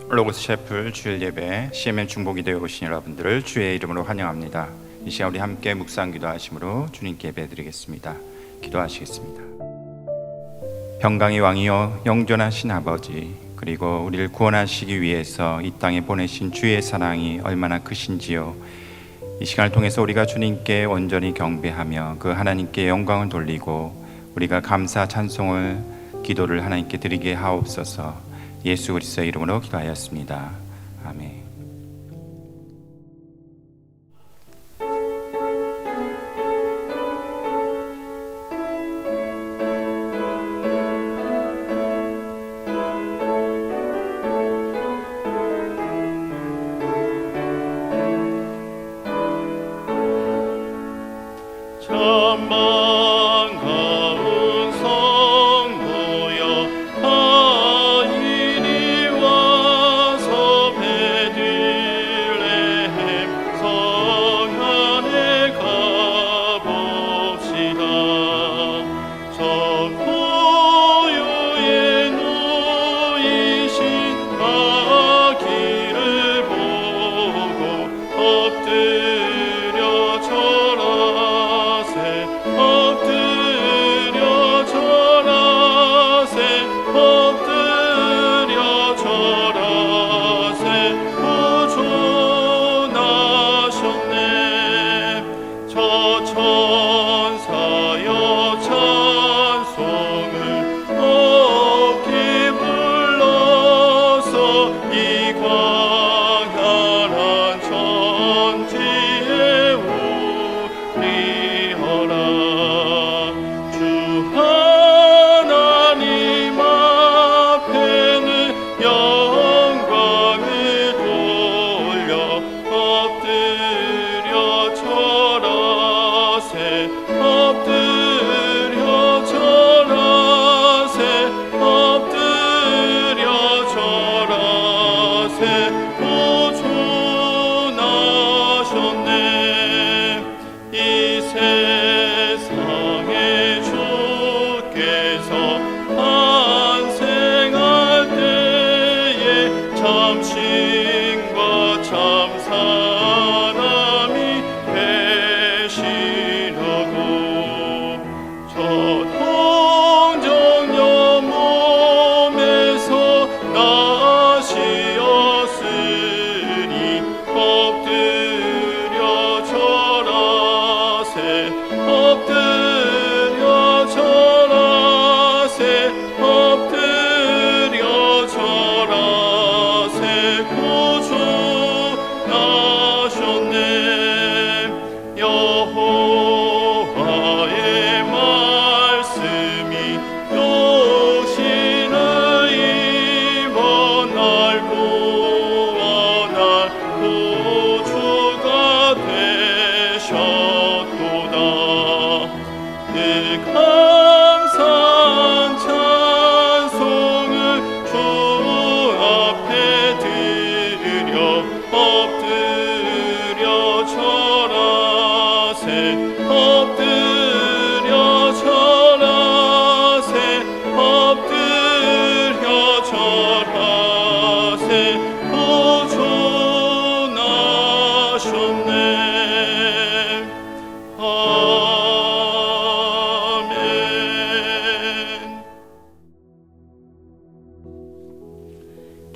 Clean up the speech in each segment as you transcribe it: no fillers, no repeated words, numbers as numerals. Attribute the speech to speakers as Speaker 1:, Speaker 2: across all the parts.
Speaker 1: 로고스 셰플 주일 예배 CMN 중보기도에 오신 여러분들을 주의 이름으로 환영합니다. 이 시간 우리 함께 묵상 기도하심으로 주님께 예배드리겠습니다. 기도하시겠습니다. 평강의 왕이여 영존하신 아버지, 그리고 우리를 구원하시기 위해서 이 땅에 보내신 주의 사랑이 얼마나 크신지요. 이 시간을 통해서 우리가 주님께 온전히 경배하며 그 하나님께 영광을 돌리고 우리가 감사 찬송을 기도를 하나님께 드리게 하옵소서. 예수 그리스도의 이름으로 기도하였습니다. 아멘.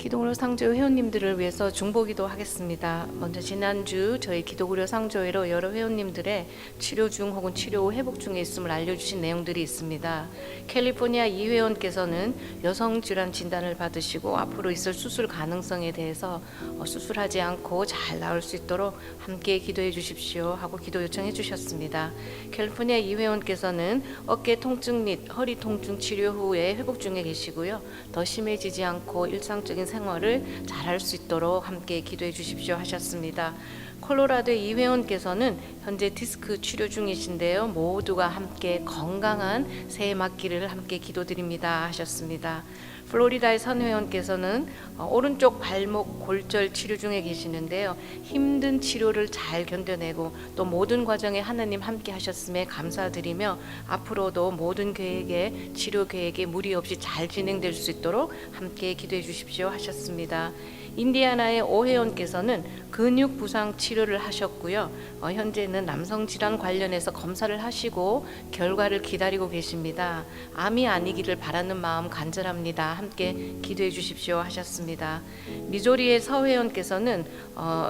Speaker 2: 기도구려 상조 회원님들을 위해서 중보기도 하겠습니다. 먼저 지난주 저희 기도구려 상조회로 여러 회원님들의 치료 중 혹은 치료 후 회복 중에 있음을 알려주신 내용들이 있습니다. 캘리포니아 이 회원께서는 여성 질환 진단을 받으시고 앞으로 있을 수술 가능성에 대해서 수술하지 않고 잘 나을 수 있도록 함께 기도해 주십시오 하고 기도 요청해 주셨습니다. 캘리포니아 이 회원께서는 어깨 통증 및 허리 통증 치료 후에 회복 중에 계시고요. 더 심해지지 않고 일상적인 생활을 잘할 수 있도록 함께 기도해 주십시오 하셨습니다. 콜로라도 이 회원께서는 현재 디스크 치료 중이신데요. 모두가 함께 건강한 새해 맞기를 함께 기도드립니다 하셨습니다. 플로리다의 선 회원께서는 오른쪽 발목 골절 치료 중에 계시는데요. 힘든 치료를 잘 견뎌내고 또 모든 과정에 하나님 함께 하셨음에 감사드리며 앞으로도 모든 계획에 치료 계획에 무리 없이 잘 진행될 수 있도록 함께 기도해 주십시오 하셨습니다. 인디아나의 오 회원께서는 근육 부상 치료를 하셨고요. 현재는 남성 질환 관련해서 검사를 하시고 결과를 기다리고 계십니다. 암이 아니기를 바라는 마음 간절합니다. 함께 기도해 주십시오 하셨습니다. 미조리의 서 회원께서는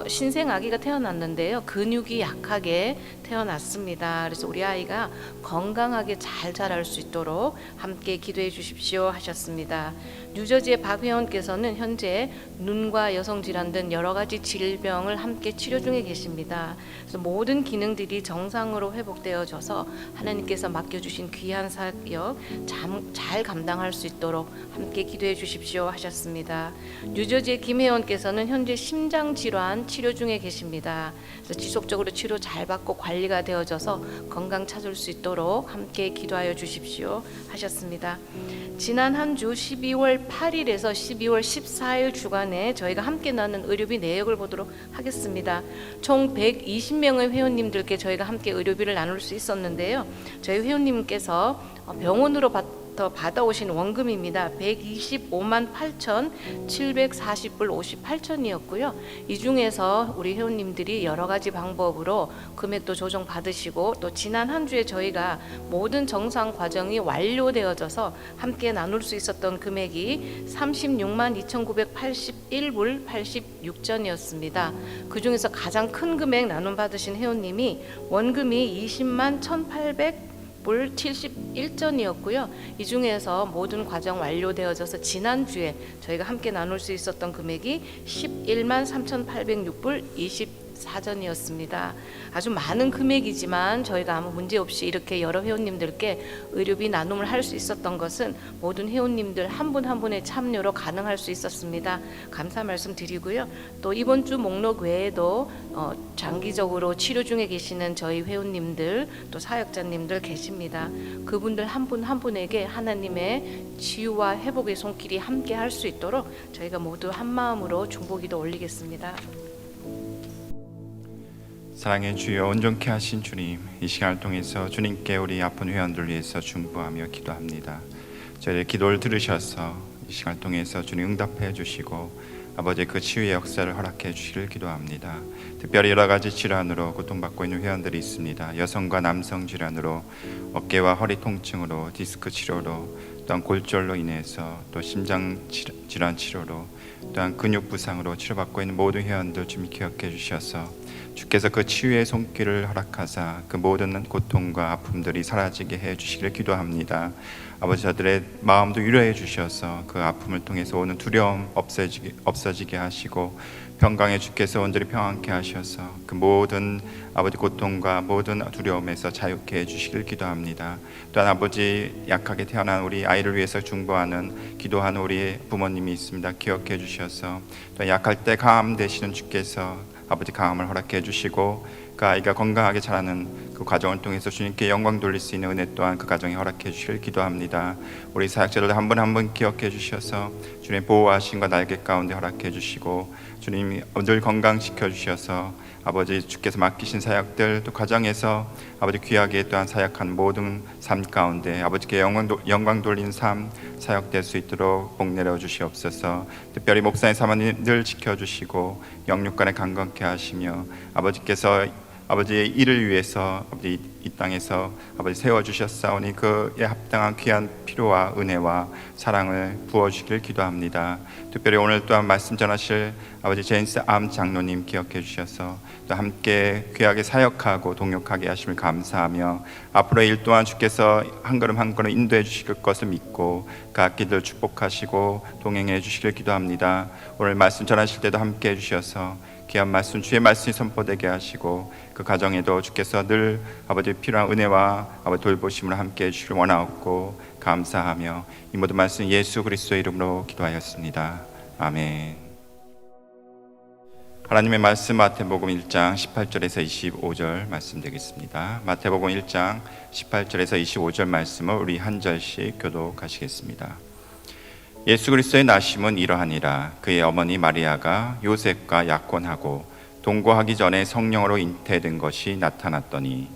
Speaker 2: 신생 아기가 태어났는데요. 근육이 약하게 태어났습니다. 그래서 우리 아이가 건강하게 잘 자랄 수 있도록 함께 기도해 주십시오 하셨습니다. 뉴저지의 박 회원께서는 현재 눈과 여성 질환 등 여러 가지 질병을 함께 치료 중에 계십니다. 그래서 모든 기능들이 정상으로 회복되어져서 하나님께서 맡겨주신 귀한 사역 잘 감당할 수 있도록 함께 기도해 주십시오 하셨습니다. 뉴저지의 김 회원께서는 현재 심장 질환 치료 중에 계십니다. 그래서 지속적으로 치료 잘 받고 관리가 되어져서 건강 찾을 수 있도록 함께 기도하여 주십시오 하셨습니다. 지난 한 주 12월 8일에서 12월 14일 주간에 저희가 함께 나눈 의료비 내역을 보도록 하겠습니다. 총 120명의 회원님들께 저희가 함께 의료비를 나눌 수 있었는데요. 저희 회원님께서 병원으로부터 받아오신 원금입니다. 125만 8,740불 58천이었고요. 이 중에서 우리 회원님들이 여러 가지 방법으로 금액도 조정 받으시고 또 지난 한 주에 저희가 모든 정상 과정이 완료되어져서 함께 나눌 수 있었던 금액이 36만 2,981불 86전이었습니다. 그 중에서 가장 큰 금액 나눔 받으신 회원님이 원금이 20만 1,800불 71전이었고요. 이 중에서 모든 과정 완료되어져서 지난주에 저희가 함께 나눌 수 있었던 금액이 11만 3,806불 24전이었습니다. 아주 많은 금액이지만 저희가 아무 문제 없이 이렇게 여러 회원님들께 의료비 나눔을 할 수 있었던 것은 모든 회원님들 한 분 한 분의 참여로 가능할 수 있었습니다. 감사 말씀 드리고요. 또 이번 주 목록 외에도 장기적으로 치료 중에 계시는 저희 회원님들 또 사역자님들 계십니다. 그분들 한 분 한 분에게 하나님의 치유와 회복의 손길이 함께 할 수 있도록 저희가 모두 한 마음으로 중보기도 올리겠습니다.
Speaker 1: 사랑의 주여, 온전케 하신 주님, 이 시간을 통해서 주님께 우리 아픈 회원들 위해서 중보하며 기도합니다. 저희의 기도를 들으셔서 이 시간을 통해서 주님 응답해 주시고 아버지 그 치유의 역사를 허락해 주시길 기도합니다. 특별히 여러 가지 질환으로 고통받고 있는 회원들이 있습니다. 여성과 남성 질환으로 어깨와 허리 통증으로 디스크 치료로 또한 골절로 인해서 또 심장 질환 치료로 또한 근육 부상으로 치료받고 있는 모든 회원들 주님 기억해 주셔서 주께서 그 치유의 손길을 허락하사 그 모든 고통과 아픔들이 사라지게 해 주시기를 기도합니다. 아버지, 저들의 마음도 위로해 주셔서 그 아픔을 통해서 오는 두려움 없어지게 하시고 평강에 주께서 온전히 평안케 하셔서 그 모든 아버지 고통과 모든 두려움에서 자유케 해 주시길 기도합니다. 또한 아버지, 약하게 태어난 우리 아이를 위해서 중보하는 기도하는 우리 부모님이 있습니다. 기억해 주셔서 또 약할 때 강함 되시는 주께서 아버지 강함을 허락해 주시고 그 아이가 건강하게 자라는 그 과정을 통해서 주님께 영광 돌릴 수 있는 은혜 또한 그 가정에 허락해 주시길 기도합니다. 우리 사역자들도 한 분 한 분 기억해 주셔서 주님의 보호하심과 날개 가운데 허락해 주시고 주님이 늘 건강시켜 주셔서 아버지 주께서 맡기신 사역들 또 가정에서 아버지 귀하게 또한 사역한 모든 삶 가운데 아버지께 영광 돌린 삶 사역될 수 있도록 복 내려 주시옵소서. 특별히 목사님 사모님 늘 지켜주시고 영육간에 강건케 하시며 아버지께서 아버지의 일을 위해서 아버지 이 땅에서 아버지 세워주셨사오니 그에 합당한 귀한 필요와 은혜와 사랑을 부어주시길 기도합니다. 특별히 오늘 또한 말씀 전하실 아버지 제인스 암 장로님 기억해 주셔서 또 함께 귀하게 사역하고 동역하게 하심을 감사하며 앞으로의 일 또한 주께서 한 걸음 한 걸음 인도해 주실 것을 믿고 그 앞길들 축복하시고 동행해 주시길 기도합니다. 오늘 말씀 전하실 때도 함께 해주셔서 귀한 말씀 주의 말씀이 선포되게 하시고 그 가정에도 주께서 늘 아버지 필요한 은혜와 아버지 돌보심을 함께 해주시길 원하옵고 감사하며 이 모든 말씀 예수 그리스도의 이름으로 기도하였습니다. 아멘. 하나님의 말씀 마태복음 1장 18절에서 25절 말씀 되겠습니다. 마태복음 1장 18절에서 25절 말씀을 우리 한 절씩 교독하시겠습니다. 예수 그리스도의 나심은 이러하니라. 그의 어머니 마리아가 요셉과 약혼하고 동거하기 전에 성령으로 잉태된 것이 나타났더니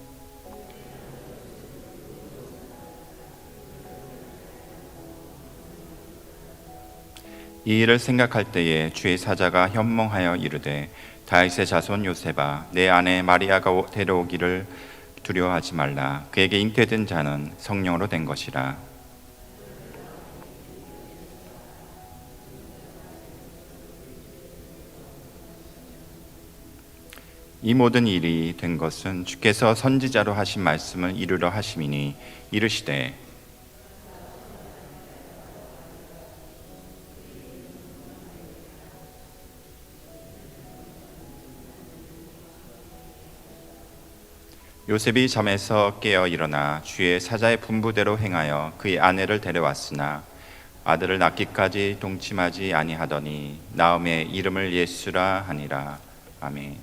Speaker 1: 이 일을 생각할 때에 주의 사자가 현몽하여 이르되 다윗의 자손 요셉아 내 아내 마리아가 데려오기를 두려워하지 말라. 그에게 잉태된 자는 성령으로 된 것이라. 이 모든 일이 된 것은 주께서 선지자로 하신 말씀을 이루려 하심이니 이르시되 요셉이 잠에서 깨어 일어나 주의 사자의 분부대로 행하여 그의 아내를 데려왔으나 아들을 낳기까지 동침하지 아니하더니 나음의 이름을 예수라 하니라. 아멘.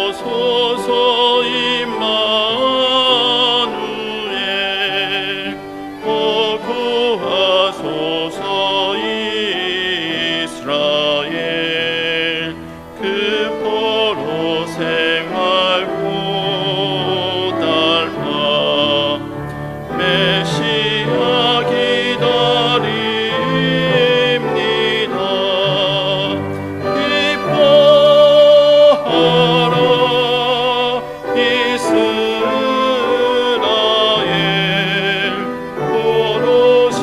Speaker 3: 오소서 임마누엘 구하소서 이스라엘 그 포로 생활 고달파 메시아 기다립니다. 기뻐하라 이스라엘 포로시리오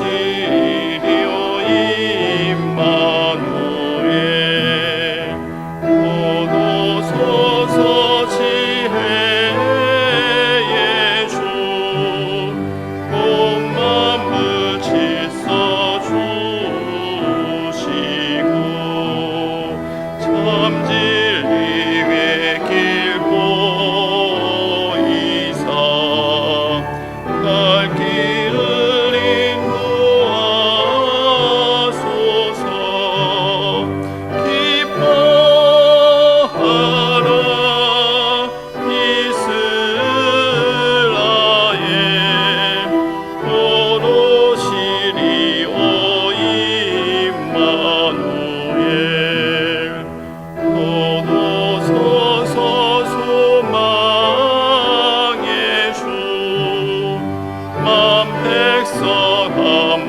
Speaker 3: 임마누엘 오소서 지혜의 주 온 만물 질서 주시고 참 진리의 길 보이사 갈 길을 인도하소서. 기뻐하라 이스라엘 포로시리오 임마누엘 오소서 소망의 주 만 백성 한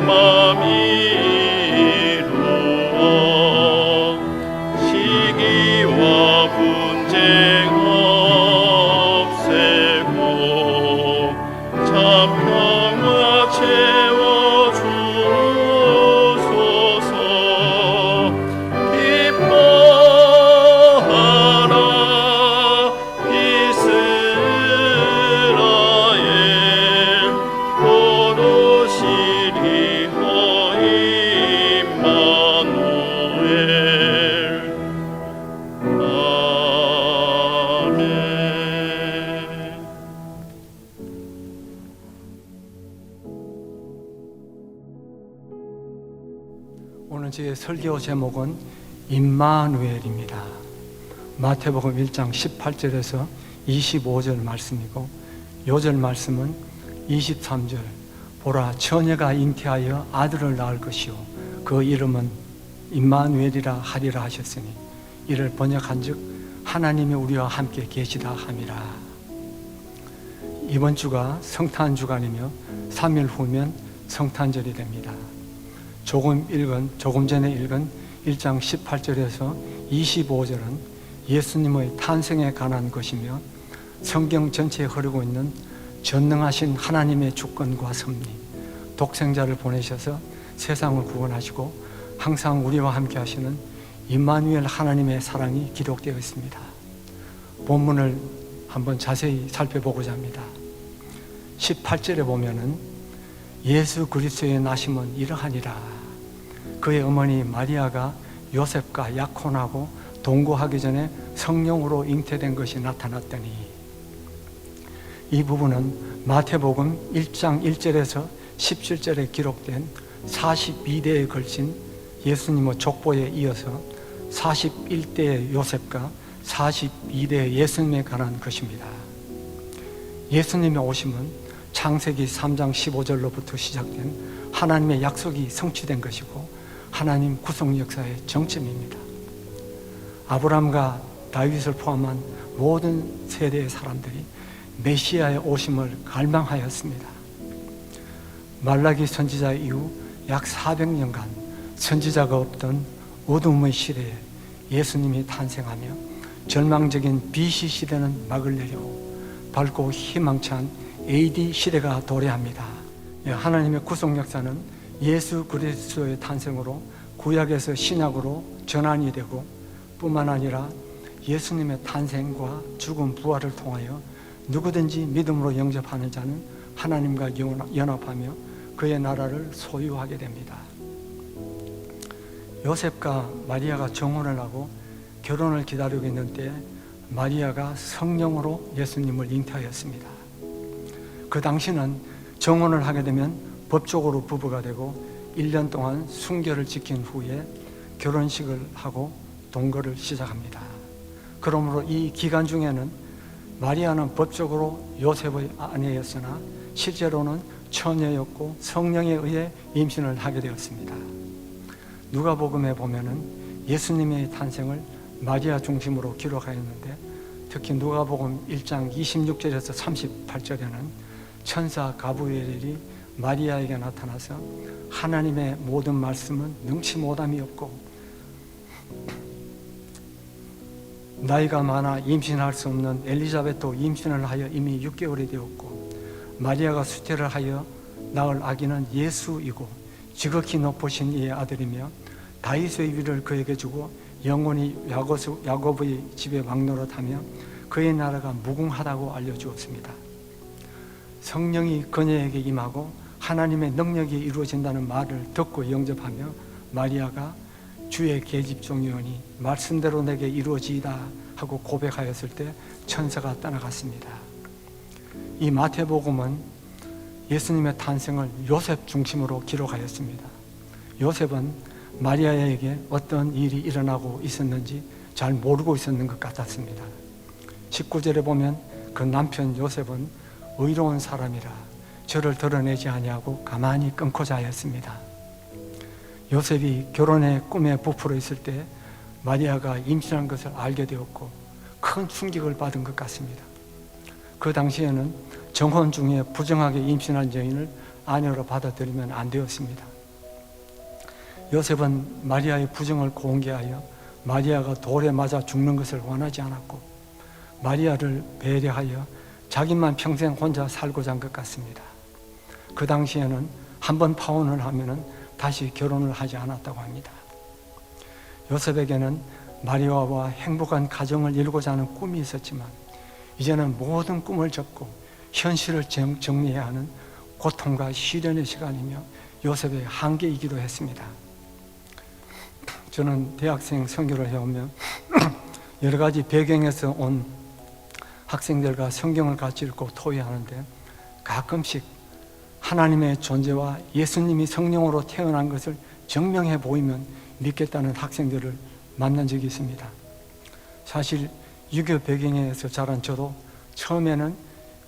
Speaker 3: 맘 이루어 시기와 분쟁 없애고 참 평화 채워주소서. 기뻐하라 이스라엘 포로시리오 임마누엘. 아멘.
Speaker 4: 오늘 제 설교 제목은 임마누엘입니다. 마태복음 1장 18절에서 25절 말씀이고 요절 말씀은 23절 보라 처녀가 잉태하여 아들을 낳을 것이요 그 이름은 임마누엘이라 하리라 하셨으니 이를 번역한즉 하나님이 우리와 함께 계시다 함이라. 이번 주가 성탄 주간이며 3일 후면 성탄절이 됩니다. 조금 전에 읽은 1장 18절에서 25절은 예수님의 탄생에 관한 것이며 성경 전체에 흐르고 있는 전능하신 하나님의 주권과 섭리, 독생자를 보내셔서 세상을 구원하시고 항상 우리와 함께 하시는 임마누엘 하나님의 사랑이 기록되어 있습니다. 본문을 한번 자세히 살펴보고자 합니다. 18절에 보면은 예수 그리스도의 나심은 이러하니라. 그의 어머니 마리아가 요셉과 약혼하고 동거하기 전에 성령으로 잉태된 것이 나타났더니, 이 부분은 마태복음 1장 1절에서 17절에 기록된 42대에 걸친 예수님의 족보에 이어서 41대의 요셉과 42대의 예수님에 관한 것입니다. 예수님의 오심은 창세기 3장 15절로부터 시작된 하나님의 약속이 성취된 것이고 하나님 구속 역사의 정점입니다. 아브라함과 다윗을 포함한 모든 세대의 사람들이 메시아의 오심을 갈망하였습니다. 말라기 선지자 이후 약 400년간 선지자가 없던 어둠의 시대에 예수님이 탄생하며 절망적인 BC 시대는 막을 내리고 밝고 희망찬 AD 시대가 도래합니다. 하나님의 구속 역사는 예수 그리스도의 탄생으로 구약에서 신약으로 전환이 되고 뿐만 아니라 예수님의 탄생과 죽음 부활을 통하여 누구든지 믿음으로 영접하는 자는 하나님과 연합하며 그의 나라를 소유하게 됩니다. 요셉과 마리아가 정혼을 하고 결혼을 기다리고 있는 때 마리아가 성령으로 예수님을 잉태하였습니다. 그 당시는 정혼을 하게 되면 법적으로 부부가 되고 1년 동안 순결을 지킨 후에 결혼식을 하고 동거를 시작합니다. 그러므로 이 기간 중에는 마리아는 법적으로 요셉의 아내였으나 실제로는 처녀였고 성령에 의해 임신을 하게 되었습니다. 누가복음에 보면은 예수님의 탄생을 마리아 중심으로 기록하였는데 특히 누가복음 1장 26절에서 38절에는 천사 가브리엘이 마리아에게 나타나서 하나님의 모든 말씀은 능치 못함이 없고 나이가 많아 임신할 수 없는 엘리자벳도 임신을 하여 이미 6개월이 되었고 마리아가 수태를 하여 낳을 아기는 예수이고 지극히 높으신 이의 아들이며 다윗의 위를 그에게 주고 영원히 야곱의 집에 왕노릇하며 그의 나라가 무궁하다고 알려주었습니다. 성령이 그녀에게 임하고 하나님의 능력이 이루어진다는 말을 듣고 영접하며 마리아가 주의 계집종이오니 말씀대로 내게 이루어지이다 하고 고백하였을 때 천사가 떠나갔습니다. 이 마태복음은 예수님의 탄생을 요셉 중심으로 기록하였습니다. 요셉은 마리아에게 어떤 일이 일어나고 있었는지 잘 모르고 있었는 것 같았습니다. 19절에 보면 그 남편 요셉은 의로운 사람이라 저를 드러내지 아니하고 가만히 끊고 자였습니다. 요셉이 결혼의 꿈에 부풀어 있을 때 마리아가 임신한 것을 알게 되었고 큰 충격을 받은 것 같습니다. 그 당시에는 정혼 중에 부정하게 임신한 여인을 아내로 받아들이면 안 되었습니다. 요셉은 마리아의 부정을 공개하여 마리아가 돌에 맞아 죽는 것을 원하지 않았고 마리아를 배려하여 자기만 평생 혼자 살고자 한 것 같습니다. 그 당시에는 한번 파혼을 하면은 다시 결혼을 하지 않았다고 합니다. 요셉에게는 마리아와 행복한 가정을 이루고자 하는 꿈이 있었지만 이제는 모든 꿈을 접고 현실을 정리해야 하는 고통과 시련의 시간이며 요셉의 한계이기도 했습니다. 저는 대학생 선교를 해오면 여러 가지 배경에서 온 학생들과 성경을 같이 읽고 토의하는데 가끔씩 하나님의 존재와 예수님이 성령으로 태어난 것을 증명해 보이면 믿겠다는 학생들을 만난 적이 있습니다. 사실 유교 배경에서 자란 저도 처음에는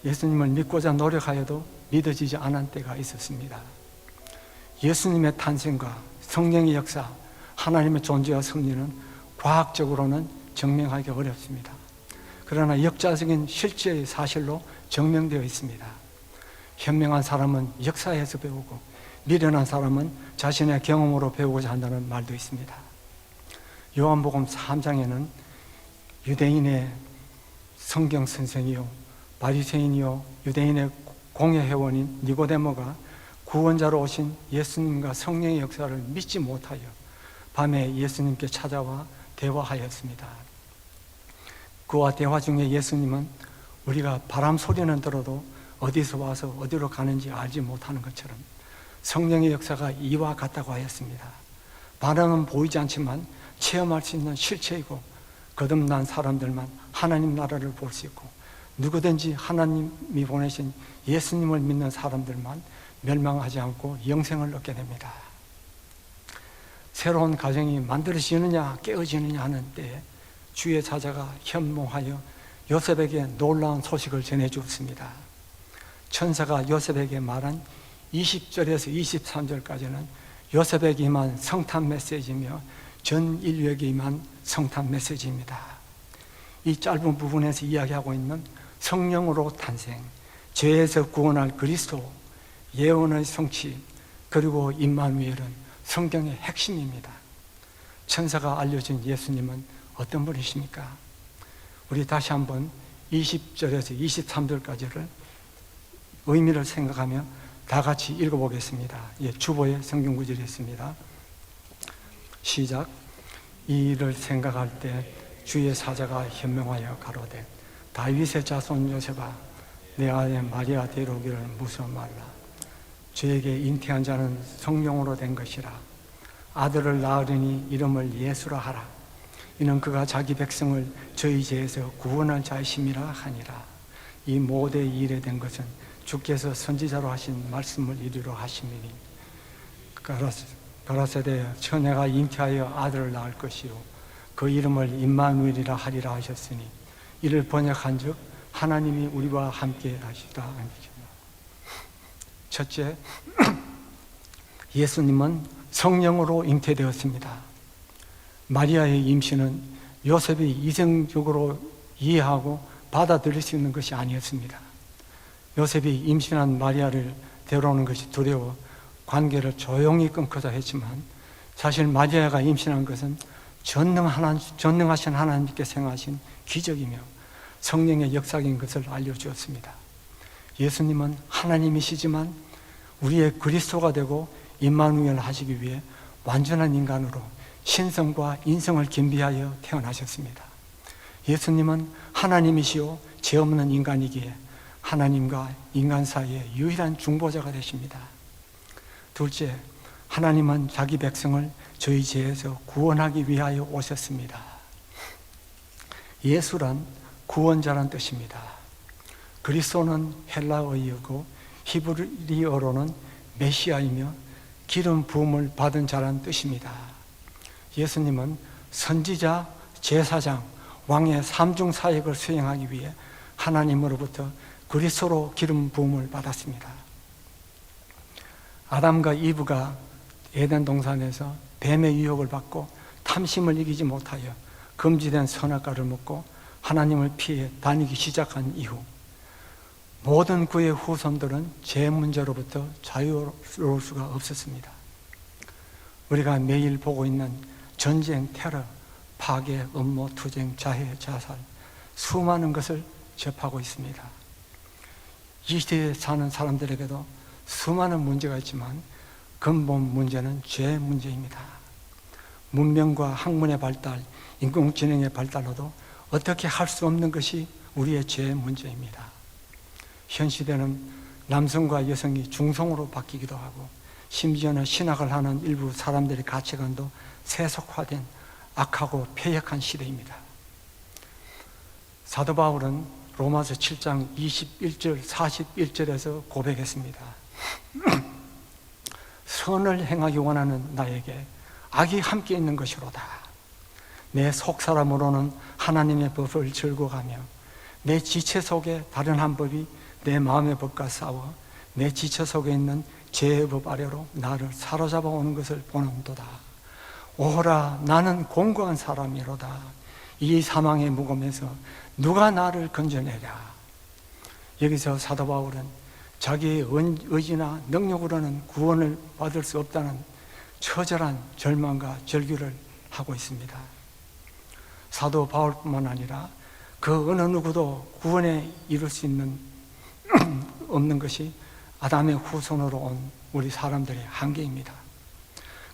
Speaker 4: 예수님을 믿고자 노력하여도 믿어지지 않은 때가 있었습니다. 예수님의 탄생과 성령의 역사, 하나님의 존재와 섭리는 과학적으로는 증명하기 어렵습니다. 그러나 역사적인 실제의 사실로 증명되어 있습니다. 현명한 사람은 역사에서 배우고 미련한 사람은 자신의 경험으로 배우고자 한다는 말도 있습니다. 요한복음 3장에는 유대인의 성경 선생이요 바리새인이요 유대인의 공회회원인 니고데모가 구원자로 오신 예수님과 성령의 역사를 믿지 못하여 밤에 예수님께 찾아와 대화하였습니다. 그와 대화 중에 예수님은 우리가 바람 소리는 들어도 어디서 와서 어디로 가는지 알지 못하는 것처럼 성령의 역사가 이와 같다고 하였습니다. 반응은 보이지 않지만 체험할 수 있는 실체이고 거듭난 사람들만 하나님 나라를 볼 수 있고 누구든지 하나님이 보내신 예수님을 믿는 사람들만 멸망하지 않고 영생을 얻게 됩니다. 새로운 가정이 만들어지느냐 깨어지느냐 하는 때에 주의 사자가 현몽하여 요셉에게 놀라운 소식을 전해주었습니다. 천사가 요셉에게 말한 20절에서 23절까지는 요셉에게 임한 성탄 메시지며 전 인류에게 임한 성탄 메시지입니다. 이 짧은 부분에서 이야기하고 있는 성령으로 탄생, 죄에서 구원할 그리스도, 예언의 성취, 그리고 임마누엘은 성경의 핵심입니다. 천사가 알려준 예수님은 어떤 분이십니까? 우리 다시 한번 20절에서 23절까지를 의미를 생각하며 다 같이 읽어보겠습니다. 주보에 성경 구절이 있습니다. 시작. 이 일을 생각할 때 주의 사자가 현명하여 가로되 다윗의 자손 요셉아 내 아내 마리아 데려오기를 무서워 말라. 저에게 잉태한 자는 성령으로 된 것이라. 아들을 낳으리니 이름을 예수라 하라. 이는 그가 자기 백성을 저희 죄에서 구원할 자이심이라 하니라. 이 모든 일에 된 것은 주께서 선지자로 하신 말씀을 이루려 하심이니 가라사대 처녀가 잉태하여 아들을 낳을 것이요 그 이름을 임마누엘이라 하리라 하셨으니 이를 번역한즉 하나님이 우리와 함께 하시다. 첫째, 예수님은 성령으로 잉태되었습니다. 마리아의 임신은 요셉이 이성적으로 이해하고 받아들일 수 있는 것이 아니었습니다. 요셉이 임신한 마리아를 데려오는 것이 두려워 관계를 조용히 끊고자 했지만 사실 마리아가 임신한 것은 전능하신 하나님께 행하신 기적이며 성령의 역사인 것을 알려주었습니다. 예수님은 하나님이시지만 우리의 그리스도가 되고 임마누엘 하시기 위해 완전한 인간으로 신성과 인성을 겸비하여 태어나셨습니다. 예수님은 하나님이시오 죄 없는 인간이기에 하나님과 인간 사이의 유일한 중보자가 되십니다. 둘째, 하나님은 자기 백성을 저희 죄에서 구원하기 위하여 오셨습니다. 예수란 구원자란 뜻입니다. 그리스도는 헬라어이고 히브리어로는 메시아이며 기름 부음을 받은 자란 뜻입니다. 예수님은 선지자, 제사장, 왕의 삼중 사역을 수행하기 위해 하나님으로부터 그리스도로 기름 부음을 받았습니다. 아담과 이브가 에덴 동산에서 뱀의 유혹을 받고 탐심을 이기지 못하여 금지된 선악과를 먹고 하나님을 피해 다니기 시작한 이후 모든 그의 후손들은 죄 문제로부터 자유로울 수가 없었습니다. 우리가 매일 보고 있는 전쟁, 테러, 파괴, 음모, 투쟁, 자해, 자살 수많은 것을 접하고 있습니다. 이 시대에 사는 사람들에게도 수많은 문제가 있지만 근본 문제는 죄 문제입니다. 문명과 학문의 발달, 인공지능의 발달로도 어떻게 할 수 없는 것이 우리의 죄 문제입니다. 현 시대는 남성과 여성이 중성으로 바뀌기도 하고 심지어는 신학을 하는 일부 사람들의 가치관도 세속화된 악하고 폐역한 시대입니다. 사도 바울은 로마서 7장 21절 41절에서 고백했습니다. 선을 행하기 원하는 나에게 악이 함께 있는 것이로다. 내 속사람으로는 하나님의 법을 즐거워하며 내 지체 속에 다른 한 법이 내 마음의 법과 싸워 내 지체 속에 있는 죄의 법 아래로 나를 사로잡아 오는 것을 보는도다. 오호라 나는 공고한 사람이로다. 이 사망의 무검에서 누가 나를 건져내랴. 여기서 사도 바울은 자기의 의지나 능력으로는 구원을 받을 수 없다는 처절한 절망과 절규를 하고 있습니다. 사도 바울뿐만 아니라 그 어느 누구도 구원에 이룰 수 있는 없는 것이 아담의 후손으로 온 우리 사람들의 한계입니다.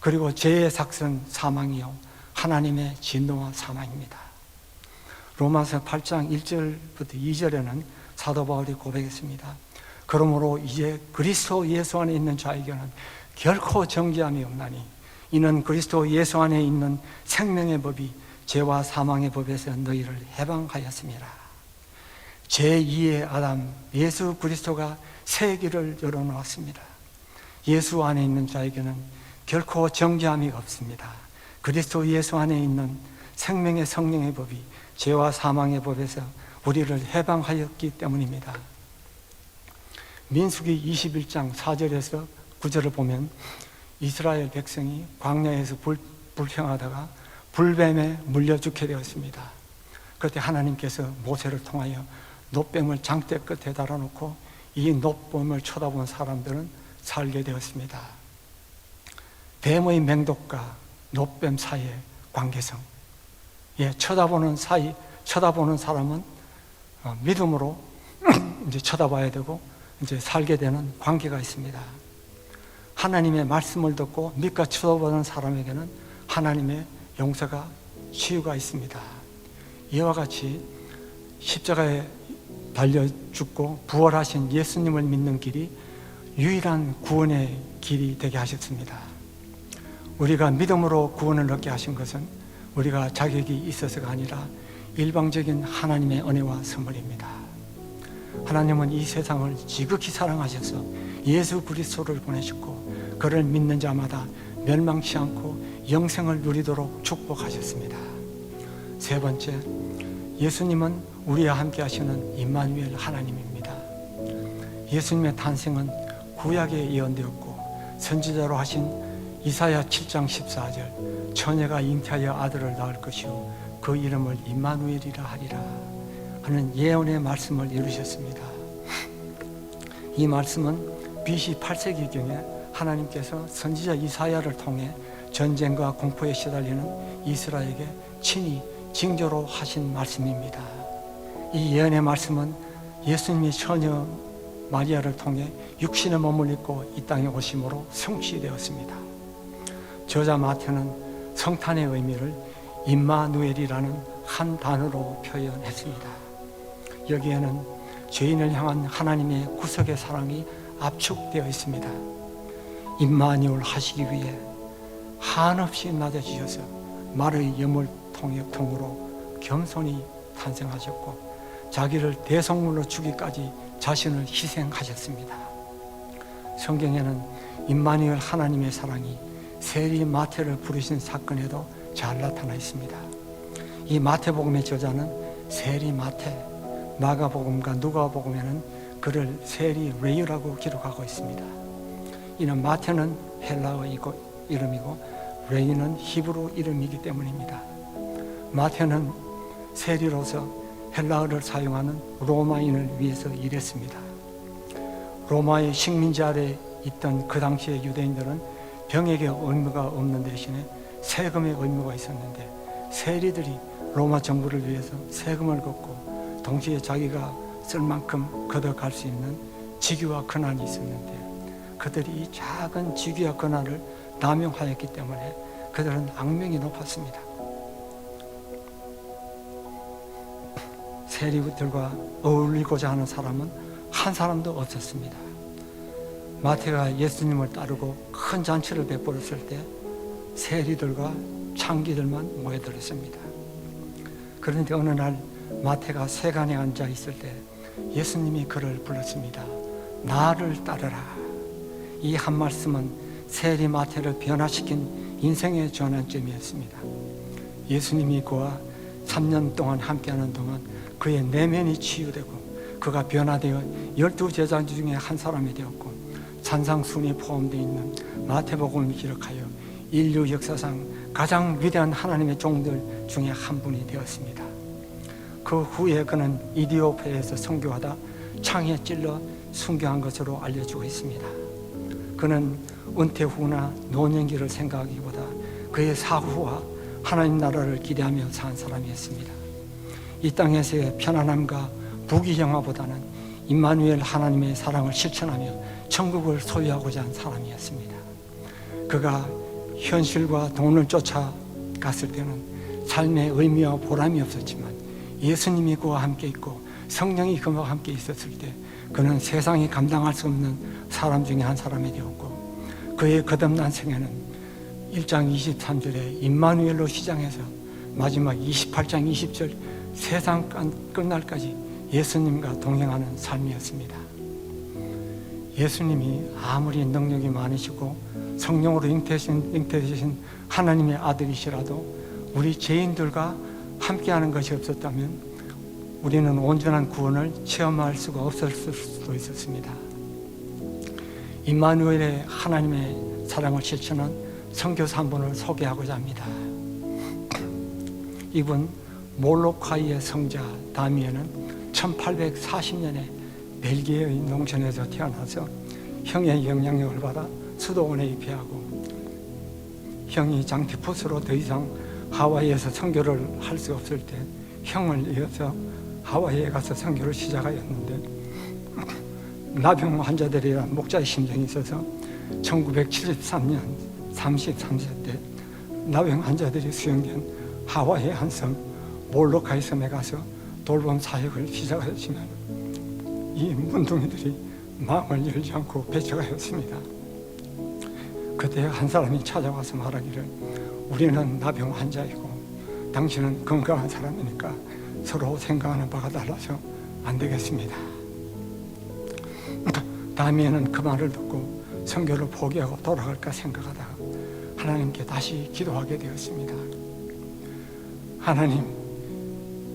Speaker 4: 그리고 죄의 삭선 사망이요 하나님의 진노와 사망입니다. 로마서 8장 1절부터 2절에는 사도 바울이 고백했습니다. 그러므로 이제 그리스도 예수 안에 있는 자에게는 결코 정죄함이 없나니 이는 그리스도 예수 안에 있는 생명의 법이 죄와 사망의 법에서 너희를 해방하였습니다. 제2의 아담 예수 그리스도가 새 길을 열어놓았습니다. 예수 안에 있는 자에게는 결코 정죄함이 없습니다. 그리스도 예수 안에 있는 생명의 성령의 법이 죄와 사망의 법에서 우리를 해방하였기 때문입니다. 민수기 21장 4절에서 9절을 보면 이스라엘 백성이 광야에서 불평하다가 불뱀에 물려 죽게 되었습니다. 그때 하나님께서 모세를 통하여 놋뱀을 장대 끝에 달아놓고 이 놋뱀을 쳐다본 사람들은 살게 되었습니다. 뱀의 맹독과 놋뱀 사이의 관계성, 쳐다보는 사람은 믿음으로 이제 쳐다봐야 되고 이제 살게 되는 관계가 있습니다. 하나님의 말씀을 듣고 믿고 쳐다보는 사람에게는 하나님의 용서가 치유가 있습니다. 이와 같이 십자가에 달려 죽고 부활하신 예수님을 믿는 길이 유일한 구원의 길이 되게 하셨습니다. 우리가 믿음으로 구원을 얻게 하신 것은 우리가 자격이 있어서가 아니라 일방적인 하나님의 은혜와 선물입니다. 하나님은 이 세상을 지극히 사랑하셔서 예수 그리스도를 보내셨고 그를 믿는 자마다 멸망치 않고 영생을 누리도록 축복하셨습니다. 세 번째, 예수님은 우리와 함께 하시는 임마누엘 하나님입니다. 예수님의 탄생은 구약에 예언되었고 선지자로 하신 이사야 7장 14절 처녀가 잉태하여 아들을 낳을 것이요 그 이름을 임마누엘이라 하리라 하는 예언의 말씀을 이루셨습니다. 이 말씀은 BC 8세기경에 하나님께서 선지자 이사야를 통해 전쟁과 공포에 시달리는 이스라엘에게 친히 징조로 하신 말씀입니다. 이 예언의 말씀은 예수님이 처녀 마리아를 통해 육신의 몸을 입고 이 땅에 오심으로 성취되었습니다. 저자 마태는 성탄의 의미를 임마누엘이라는 한 단어로 표현했습니다. 여기에는 죄인을 향한 하나님의 구속의 사랑이 압축되어 있습니다. 임마누엘 하시기 위해 한없이 낮아지셔서 말의 염을통으로 겸손히 탄생하셨고 자기를 대성물로 주기까지 자신을 희생하셨습니다. 성경에는 임마누엘 하나님의 사랑이 세리 마태를 부르신 사건에도 잘 나타나 있습니다. 이 마태복음의 저자는 세리 마태, 마가복음과 누가복음에는 그를 세리 레이라고 기록하고 있습니다. 이는 마태는 헬라어 이름이고 레이는 히브리 이름이기 때문입니다. 마태는 세리로서 헬라어를 사용하는 로마인을 위해서 일했습니다. 로마의 식민지 아래 있던 그 당시의 유대인들은 병에게 의무가 없는 대신에 세금의 의무가 있었는데 세리들이 로마 정부를 위해서 세금을 걷고 동시에 자기가 쓸 만큼 걷어갈 수 있는 직위와 권한이 있었는데 그들이 이 작은 직위와 권한을 남용하였기 때문에 그들은 악명이 높았습니다. 세리들과 어울리고자 하는 사람은 한 사람도 없었습니다. 마태가 예수님을 따르고 큰 잔치를 베풀었을 때 세리들과 창기들만 모여들었습니다. 그런데 어느 날 마태가 세간에 앉아 있을 때 예수님이 그를 불렀습니다. 나를 따르라. 이 한 말씀은 세리 마태를 변화시킨 인생의 전환점이었습니다. 예수님이 그와 3년 동안 함께하는 동안 그의 내면이 치유되고 그가 변화되어 12제자 중에 한 사람이 되었고 산상순이 포함되어 있는 마태복음을 기록하여 인류 역사상 가장 위대한 하나님의 종들 중에 한 분이 되었습니다. 그 후에 그는 이디오페에서 선교하다 창에 찔러 순교한 것으로 알려지고 있습니다. 그는 은퇴 후나 노년기를 생각하기보다 그의 사후와 하나님 나라를 기대하며 산 사람이었습니다. 이 땅에서의 편안함과 부귀영화보다는 임마누엘 하나님의 사랑을 실천하며 천국을 소유하고자 한 사람이었습니다. 그가 현실과 돈을 쫓아갔을 때는 삶의 의미와 보람이 없었지만 예수님이 그와 함께 있고 성령이 그와 함께 있었을 때 그는 세상이 감당할 수 없는 사람 중에 한 사람이 되었고 그의 거듭난 생애는 1장 23절에 임마누엘로 시작해서 마지막 28장 20절 세상 끝날까지 예수님과 동행하는 삶이었습니다. 예수님이 아무리 능력이 많으시고 성령으로 잉태되신 하나님의 아들이시라도 우리 죄인들과 함께하는 것이 없었다면 우리는 온전한 구원을 체험할 수가 없었을 수도 있었습니다. 임마누엘의 하나님의 사랑을 실천한 선교사 한 분을 소개하고자 합니다. 이분 몰로카이의 성자 다미에는 1840년에 벨기에의 농촌에서 태어나서 형의 영향력을 받아 수도원에 입회하고 형이 장티푸스로 더 이상 하와이에서 선교를 할 수 없을 때 형을 이어서 하와이에 가서 선교를 시작하였는데 나병 환자들이란 목자의 심정이 있어서 1973년 33세 때 나병 환자들이 수용된 하와이의 한 섬 몰로카이 섬에 가서 돌봄 사역을 시작하였지만 이 문둥이들이 마음을 열지 않고 배척하였습니다. 그때 한 사람이 찾아와서 말하기를 우리는 나병 환자이고 당신은 건강한 사람이니까 서로 생각하는 바가 달라서 안 되겠습니다. 다음에는 그 말을 듣고 선교를 포기하고 돌아갈까 생각하다가 하나님께 다시 기도하게 되었습니다. 하나님,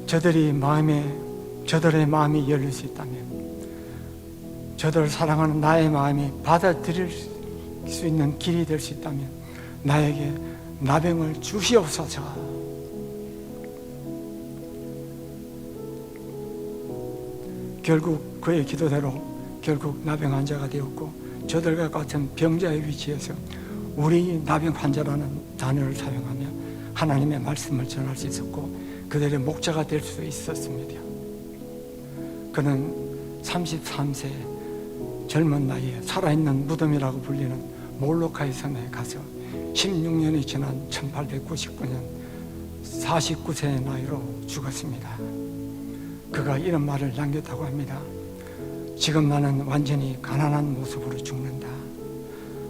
Speaker 4: 저들의 마음이 열릴 수 있다면, 저들을 사랑하는 나의 마음이 받아들일 수 있는 길이 될 수 있다면 나에게 나병을 주시옵소서. 결국 그의 기도대로 결국 나병 환자가 되었고, 저들과 같은 병자의 위치에서 우리 나병 환자라는 단어를 사용하며 하나님의 말씀을 전할 수 있었고 그들의 목자가 될 수 있었습니다. 그는 33세 젊은 나이에 살아있는 무덤이라고 불리는 몰로카이 섬에 가서 16년이 지난 1899년 49세의 나이로 죽었습니다. 그가 이런 말을 남겼다고 합니다. 지금 나는 완전히 가난한 모습으로 죽는다.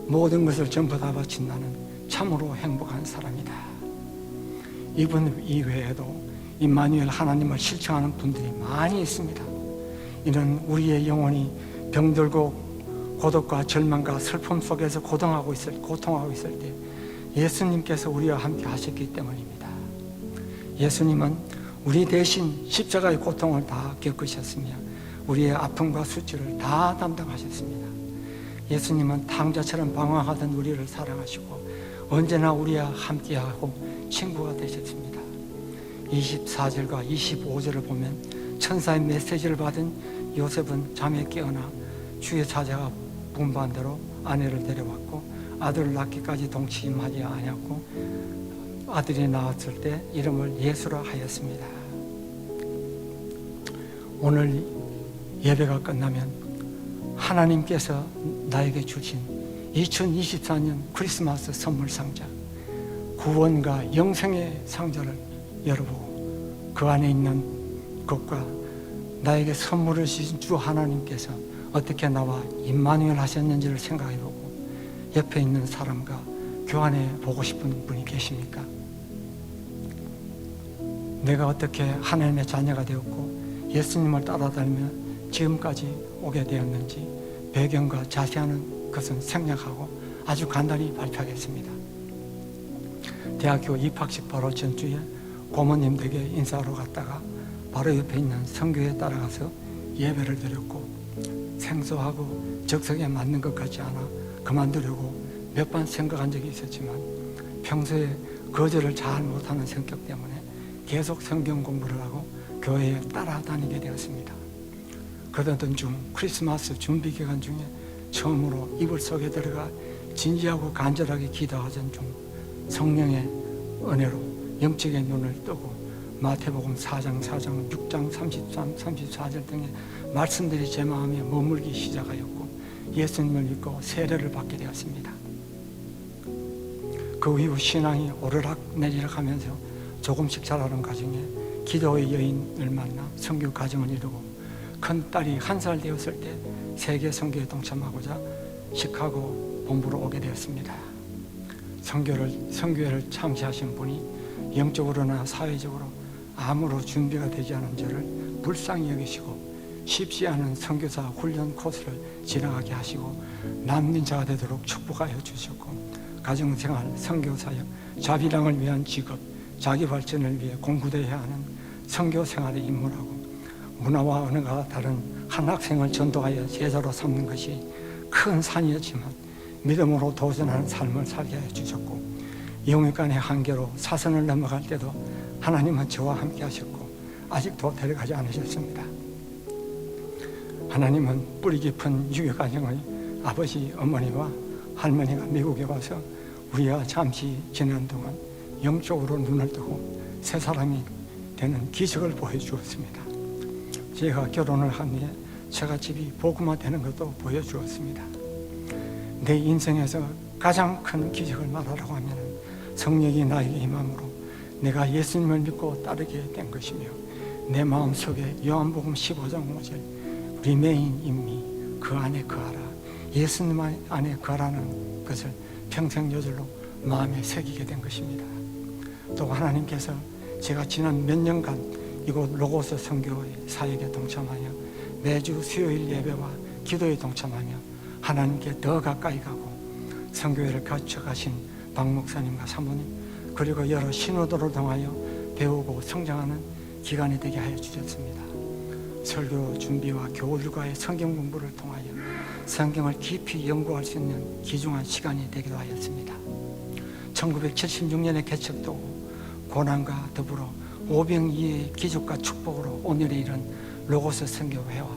Speaker 4: 모든 것을 전부 다 바친 나는 참으로 행복한 사람이다. 이분 이외에도 임마누엘 하나님을 실천하는 분들이 많이 있습니다. 이는 우리의 영혼이 병들고 고독과 절망과 슬픔 속에서 고통하고 있을 때 예수님께서 우리와 함께 하셨기 때문입니다. 예수님은 우리 대신 십자가의 고통을 다 겪으셨으며 우리의 아픔과 수치를 다 담당하셨습니다. 예수님은 탕자처럼 방황하던 우리를 사랑하시고 언제나 우리와 함께하고 친구가 되셨습니다. 24절과 25절을 보면 천사의 메시지를 받은 요셉은 잠에 깨어나 주의 사자가 분부한 대로 아내를 데려왔고 아들을 낳기까지 동침하지 아니었고 아들이 나왔을 때 이름을 예수라 하였습니다. 오늘 예배가 끝나면 하나님께서 나에게 주신 2024년 크리스마스 선물 상자, 구원과 영생의 상자를 열어보고 그 안에 있는 것과 나에게 선물을 주신 주 하나님께서 어떻게 나와 임마누엘 하셨는지를 생각해보고 옆에 있는 사람과 교환해 보고 싶은 분이 계십니까? 내가 어떻게 하나님의 자녀가 되었고 예수님을 따라다니며 지금까지 오게 되었는지 배경과 자세한 것은 생략하고 아주 간단히 발표하겠습니다. 대학교 입학식 바로 전주에 고모님들에게 인사하러 갔다가 바로 옆에 있는 성교에 따라가서 예배를 드렸고 생소하고 적성에 맞는 것 같지 않아 그만두려고 몇 번 생각한 적이 있었지만 평소에 거절을 잘 못하는 성격 때문에 계속 성경 공부를 하고 교회에 따라다니게 되었습니다. 그러던 중 크리스마스 준비 기간 중에 처음으로 이불 속에 들어가 진지하고 간절하게 기도하던 중 성령의 은혜로 영적인 눈을 뜨고 마태복음 4장, 6장, 33, 34절 등의 말씀들이 제 마음에 머물기 시작하였고 예수님을 믿고 세례를 받게 되었습니다. 그 이후 신앙이 오르락내리락 하면서 조금씩 자라는 과정에 기도의 여인을 만나 선교 과정을 이루고 큰딸이 1살 되었을 때 세계 선교에 동참하고자 시카고 본부로 오게 되었습니다. 선교회를 창시하신 분이 영적으로나 사회적으로 아무런 준비가 되지 않은 저를 불쌍히 여기시고 쉽지 않은 선교사 훈련 코스를 지나가게 하시고 남는 자가 되도록 축복하여 주셨고, 가정생활, 선교사역, 자비랑을 위한 직업, 자기 발전을 위해 공부되어야 하는 선교 생활에 입문하고, 문화와 언어가 다른 한 학생을 전도하여 제자로 삼는 것이 큰 산이었지만 믿음으로 도전하는 삶을 살게 해 주셨고, 영육간의 한계로 사선을 넘어갈 때도 하나님은 저와 함께 하셨고 아직도 데려가지 않으셨습니다. 하나님은 뿌리 깊은 유교가정의 아버지, 어머니와 할머니가 미국에 와서 우리가 잠시 지난 동안 영적으로 눈을 뜨고 새 사람이 되는 기적을 보여주었습니다. 제가 결혼을 한 후에 처갓집이 복음화되는 것도 보여주었습니다. 내 인생에서 가장 큰 기적을 말하라고 하면 성령이 나에게 임함으로 내가 예수님을 믿고 따르게 된 것이며, 내 마음속에 요한복음 15장 5절 리메인 인미 그 안에 거하라, 예수님 안에 거하라는 것을 평생 여절로 마음에 새기게 된 것입니다. 또 하나님께서 제가 지난 몇 년간 이곳 로고스 선교의 사역에 동참하여 매주 수요일 예배와 기도에 동참하며 하나님께 더 가까이 가고, 선교회를 거쳐가신 박 목사님과 사모님, 그리고 여러 신호도를 통하여 배우고 성장하는 기간이 되게 하여 주셨습니다. 설교 준비와 교우들과의 성경 공부를 통하여 성경을 깊이 연구할 수 있는 귀중한 시간이 되기도 하였습니다. 1976년에 개척되고 고난과 더불어 오병이의 기적과 축복으로 오늘에 이른 로고스 선교회와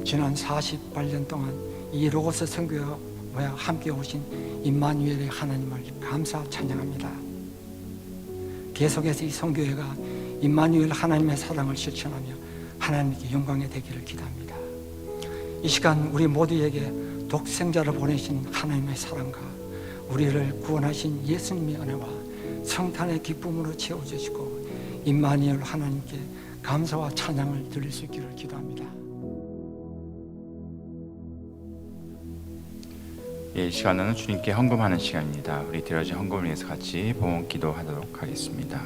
Speaker 4: 지난 48년 동안 이 로고스 선교회와 함께 오신 임마누엘의 하나님을 감사 찬양합니다. 계속해서 이 선교회가 임마누엘 하나님의 사랑을 실천하며 하나님께 영광이 되기를 기도합니다. 이 시간 우리 모두에게 독생자를 보내신 하나님의 사랑과 우리를 구원하신 예수님의 은혜와 성탄의 기쁨으로 채워주시고 임마누엘 하나님께 감사와 찬양을 드릴 수 있기를 기도합니다.
Speaker 1: 이 시간은 주님께 헌금하는 시간입니다. 우리 드려진 헌금을 위해서 같이 봉헌 기도하도록 하겠습니다.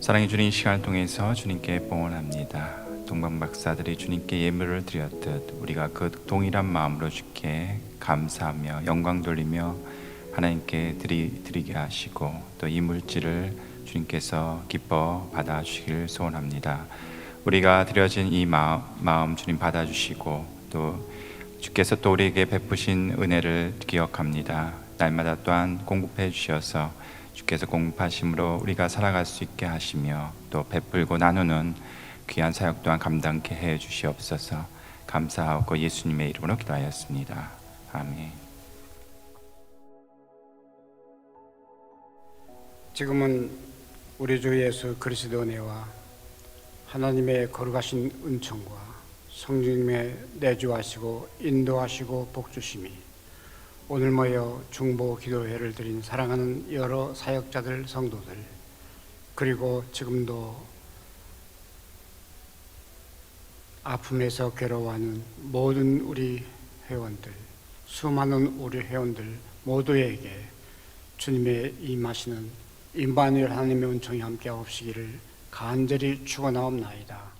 Speaker 1: 사랑해 주님, 이 시간을 통해서 주님께 봉헌합니다. 동방 박사들이 주님께 예물을 드렸듯 우리가 그 동일한 마음으로 주께 감사하며 영광 돌리며 하나님께 드리게 하시고, 또 이 물질을 주님께서 기뻐 받아주시기를 소원합니다. 우리가 드려진 이 마음 주님 받아주시고, 또 주께서 또 우리에게 베푸신 은혜를 기억합니다. 날마다 또한 공급해 주셔서 주께서 공급하심으로 우리가 살아갈 수 있게 하시며, 또 베풀고 나누는 귀한 사역 또한 감당케 해 주시옵소서. 감사하고 예수님의 이름으로 기도하였습니다. 아멘.
Speaker 5: 지금은 우리 주 예수 그리스도 은혜와 하나님의 거룩하신 은총과 성령님의 내주하시고 인도하시고 복주심이 오늘 모여 중보 기도회를 드린 사랑하는 여러 사역자들, 성도들, 그리고 지금도 아픔에서 괴로워하는 모든 우리 회원들, 수많은 우리 회원들 모두에게 주님의 임하시는 임마누엘 하나님의 은총이 함께 하옵시기를 간절히 축원하옵나이다.